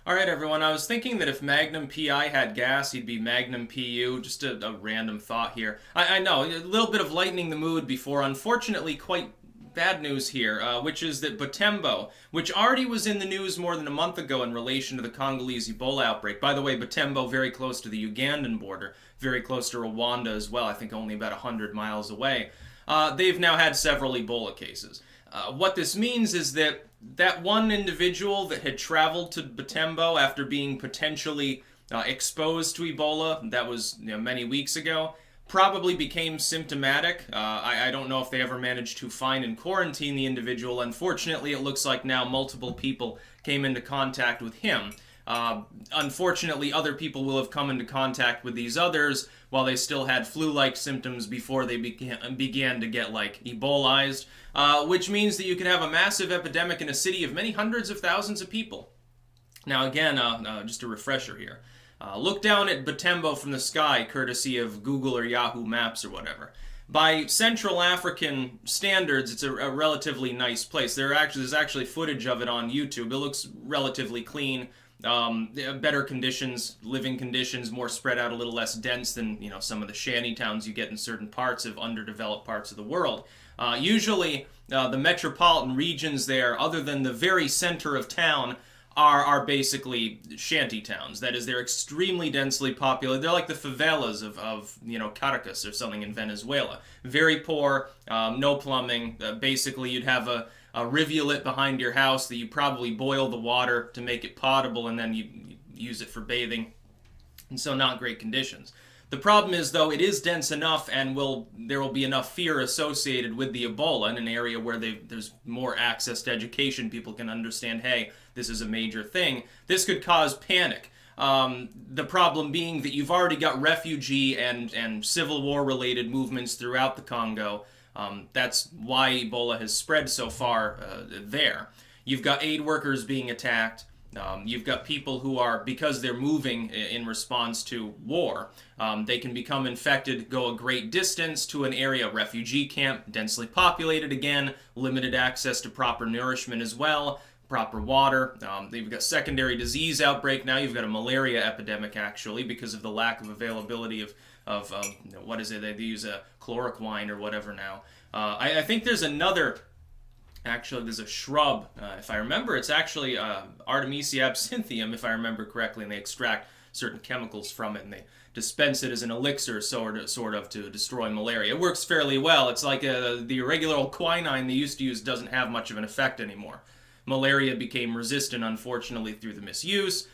Alright everyone, I was thinking that if Magnum PI had gas, he'd be Magnum PU. Just a random thought here. I know, a little bit of lightening the mood before unfortunately quite bad news here, which is that Butembo, which already was in the news more than a month ago in relation to the Congolese Ebola outbreak. By the way, Butembo very close to the Ugandan border, very close to Rwanda as well, I think only about 100 miles away. They've now had several Ebola cases. What this means is that one individual that had traveled to Butembo after being potentially exposed to Ebola, that was many weeks ago, probably became symptomatic. I don't know if they ever managed to find and quarantine the individual. Unfortunately, it looks like now multiple people came into contact with him. Unfortunately, other people will have come into contact with these others while they still had flu-like symptoms before they began to get, like, Ebolized, which means that you could have a massive epidemic in a city of many hundreds of thousands of people. Now, again, just a refresher here. Look down at Butembo from the sky, courtesy of Google or Yahoo Maps or whatever. By Central African standards, it's a relatively nice place. There's actually footage of it on YouTube. It looks relatively clean. Better conditions, living conditions, more spread out, a little less dense than some of the shanty towns you get in certain parts of underdeveloped parts of the world. Usually, the metropolitan regions there, other than the very center of town, are basically shanty towns. That is, they're extremely densely populated. They're like the favelas of Caracas or something in Venezuela. Very poor, no plumbing. Basically, you'd have a rivulet behind your house that you probably boil the water to make it potable, and then you use it for bathing. And so not great conditions. The problem is, though, it is dense enough, and there will be enough fear associated with the Ebola in an area where there's more access to education. People can understand, hey, this is a major thing. This could cause panic. The problem being that you've already got refugee and civil war-related movements throughout the Congo. That's why Ebola has spread so far there. You've got aid workers being attacked. You've got people who are, because they're moving in response to war, they can become infected, go a great distance to an area, refugee camp, densely populated again, limited access to proper nourishment as well, proper water. You've got secondary disease outbreak now. You've got a malaria epidemic, actually, because of the lack of availability of what is it? They use a chloroquine or whatever now. I think there's another. Actually, there's a shrub, if I remember. It's actually Artemisia absinthium, if I remember correctly, and they extract certain chemicals from it, and they dispense it as an elixir, sort of, to destroy malaria. It works fairly well. It's like the regular old quinine they used to use doesn't have much of an effect anymore. Malaria became resistant, unfortunately, through the misuse.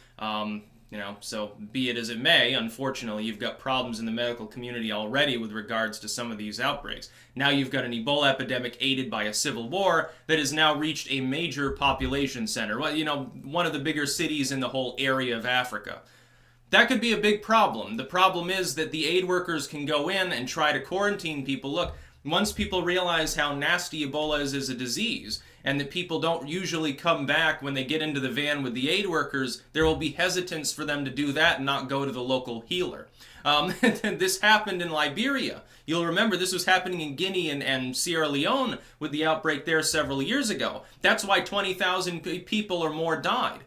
So be it as it may, unfortunately, you've got problems in the medical community already with regards to some of these outbreaks. Now you've got an Ebola epidemic aided by a civil war that has now reached a major population center. Well, one of the bigger cities in the whole area of Africa. That could be a big problem. The problem is that the aid workers can go in and try to quarantine people. Look, once people realize how nasty Ebola is as a disease, and that people don't usually come back when they get into the van with the aid workers, there will be hesitance for them to do that and not go to the local healer. This happened in Liberia. You'll remember this was happening in Guinea and Sierra Leone with the outbreak there several years ago. That's why 20,000 people or more died.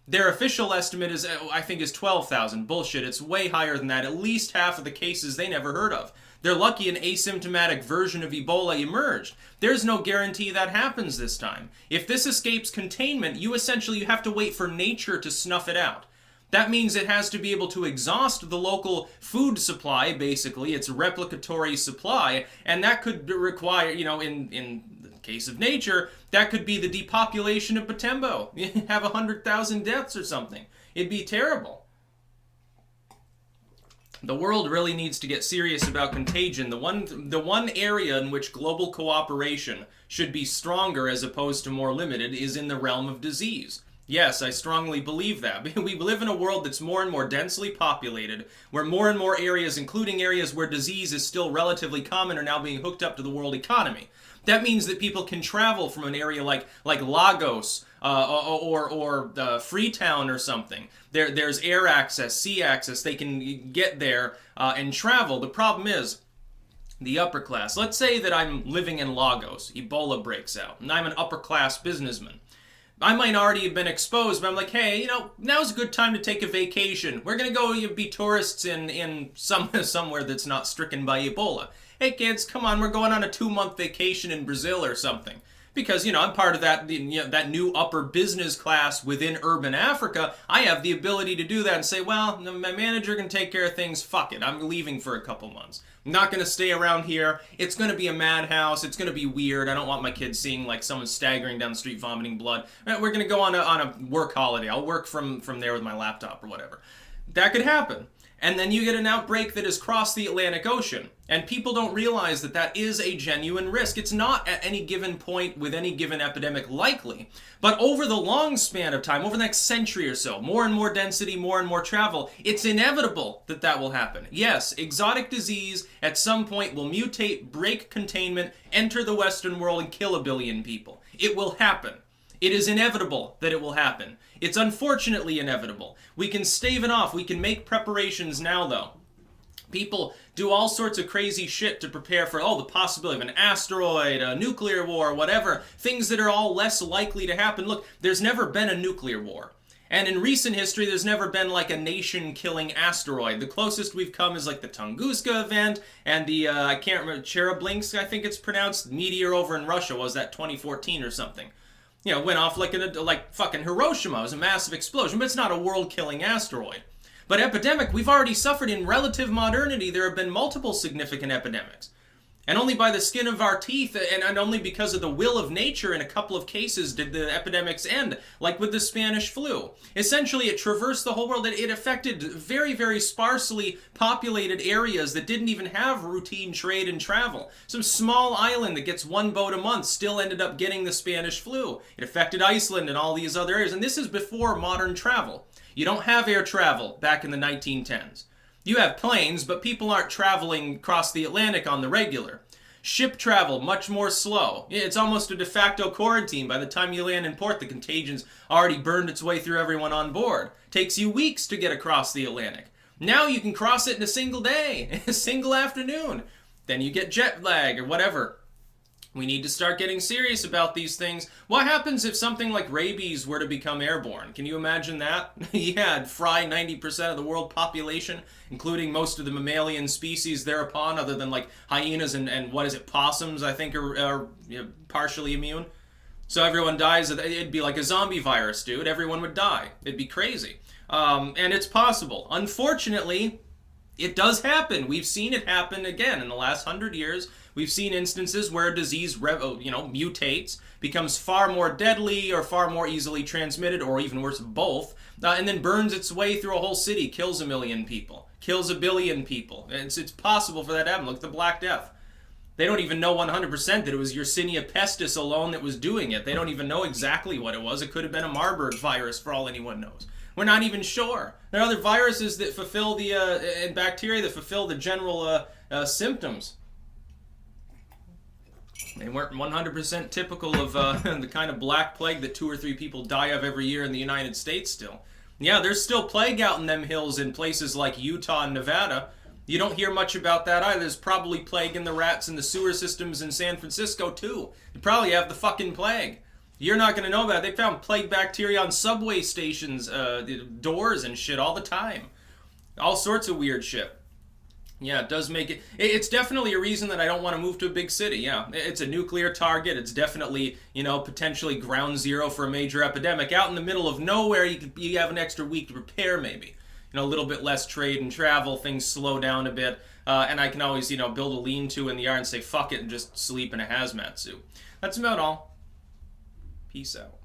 Their official estimate is, I think, is 12,000. Bullshit, it's way higher than that. At least half of the cases they never heard of. They're lucky an asymptomatic version of Ebola emerged. There's no guarantee that happens this time. If this escapes containment, you have to wait for nature to snuff it out. That means it has to be able to exhaust the local food supply, basically, its replicatory supply, and that could require, in the case of nature, that could be the depopulation of Butembo. You have 100,000 deaths or something. It'd be terrible. The world really needs to get serious about contagion. The one area in which global cooperation should be stronger as opposed to more limited is in the realm of disease. Yes, I strongly believe that. We live in a world that's more and more densely populated, where more and more areas, including areas where disease is still relatively common, are now being hooked up to the world economy. That means that people can travel from an area like Lagos or Freetown or something. There's air access, sea access. They can get there and travel. The problem is the upper class. Let's say that I'm living in Lagos. Ebola breaks out, and I'm an upper class businessman. I might already have been exposed, but I'm like, hey, now's a good time to take a vacation. We're gonna go be tourists in somewhere that's not stricken by Ebola. Hey kids, come on, we're going on a 2-month vacation in Brazil or something. Because, I'm part of that, that new upper business class within urban Africa. I have the ability to do that and say, well, my manager can take care of things. Fuck it. I'm leaving for a couple months. I'm not going to stay around here. It's going to be a madhouse. It's going to be weird. I don't want my kids seeing like someone staggering down the street vomiting blood. We're going to go on a work holiday. I'll work from there with my laptop or whatever. That could happen. And then you get an outbreak that has crossed the Atlantic Ocean. And people don't realize that that is a genuine risk. It's not at any given point with any given epidemic likely. But over the long span of time, over the next century or so, more and more density, more and more travel, it's inevitable that that will happen. Yes, exotic disease at some point will mutate, break containment, enter the Western world and kill 1 billion people. It will happen. It is inevitable that it will happen. It's unfortunately inevitable. We can stave it off. We can make preparations now, though. People do all sorts of crazy shit to prepare for, the possibility of an asteroid, a nuclear war, whatever. Things that are all less likely to happen. Look, there's never been a nuclear war. And in recent history, there's never been like a nation-killing asteroid. The closest we've come is like the Tunguska event and the, I can't remember, Chernobyl, I think it's pronounced, meteor over in Russia. Was that 2014 or something? Went off like fucking Hiroshima. It was a massive explosion, but it's not a world-killing asteroid. But epidemic, we've already suffered in relative modernity. There have been multiple significant epidemics. And only by the skin of our teeth, and only because of the will of nature in a couple of cases did the epidemics end, like with the Spanish flu. Essentially, it traversed the whole world. It affected very, very sparsely populated areas that didn't even have routine trade and travel. Some small island that gets 1 boat a month still ended up getting the Spanish flu. It affected Iceland and all these other areas, and this is before modern travel. You don't have air travel back in the 1910s. You have planes, but people aren't traveling across the Atlantic on the regular. Ship travel, much more slow. It's almost a de facto quarantine. By the time you land in port, the contagion's already burned its way through everyone on board. Takes you weeks to get across the Atlantic. Now you can cross it in a single day, a single afternoon. Then you get jet lag or whatever. We need to start getting serious about these things. What happens if something like rabies were to become airborne? Can you imagine that? Yeah, it'd fry 90% of the world population, including most of the mammalian species thereupon, other than like hyenas and what is it, possums, I think, are partially immune. So everyone dies. It'd be like a zombie virus, dude. Everyone would die. It'd be crazy. And it's possible. Unfortunately, it does happen. We've seen it happen again in the last 100 years. We've seen instances where a disease, mutates, becomes far more deadly or far more easily transmitted, or even worse, both, and then burns its way through a whole city, kills 1 million people, kills 1 billion people. It's possible for that to happen. Look at the Black Death. They don't even know 100% that it was Yersinia pestis alone that was doing it. They don't even know exactly what it was. It could have been a Marburg virus for all anyone knows. We're not even sure. There are other viruses that fulfill and bacteria that fulfill the general symptoms. They weren't 100% typical of the kind of black plague that 2 or 3 people die of every year in the United States still. Yeah, there's still plague out in them hills in places like Utah and Nevada. You don't hear much about that either. There's probably plague in the rats in the sewer systems in San Francisco too. You probably have the fucking plague. You're not going to know that. They found plague bacteria on subway stations, doors and shit all the time. All sorts of weird shit. Yeah, it does make it... It's definitely a reason that I don't want to move to a big city, yeah. It's a nuclear target. It's definitely, potentially ground zero for a major epidemic. Out in the middle of nowhere, you have an extra week to prepare, maybe. A little bit less trade and travel, things slow down a bit. And I can always, build a lean-to in the yard and say, fuck it, and just sleep in a hazmat suit. That's about all. Peace out.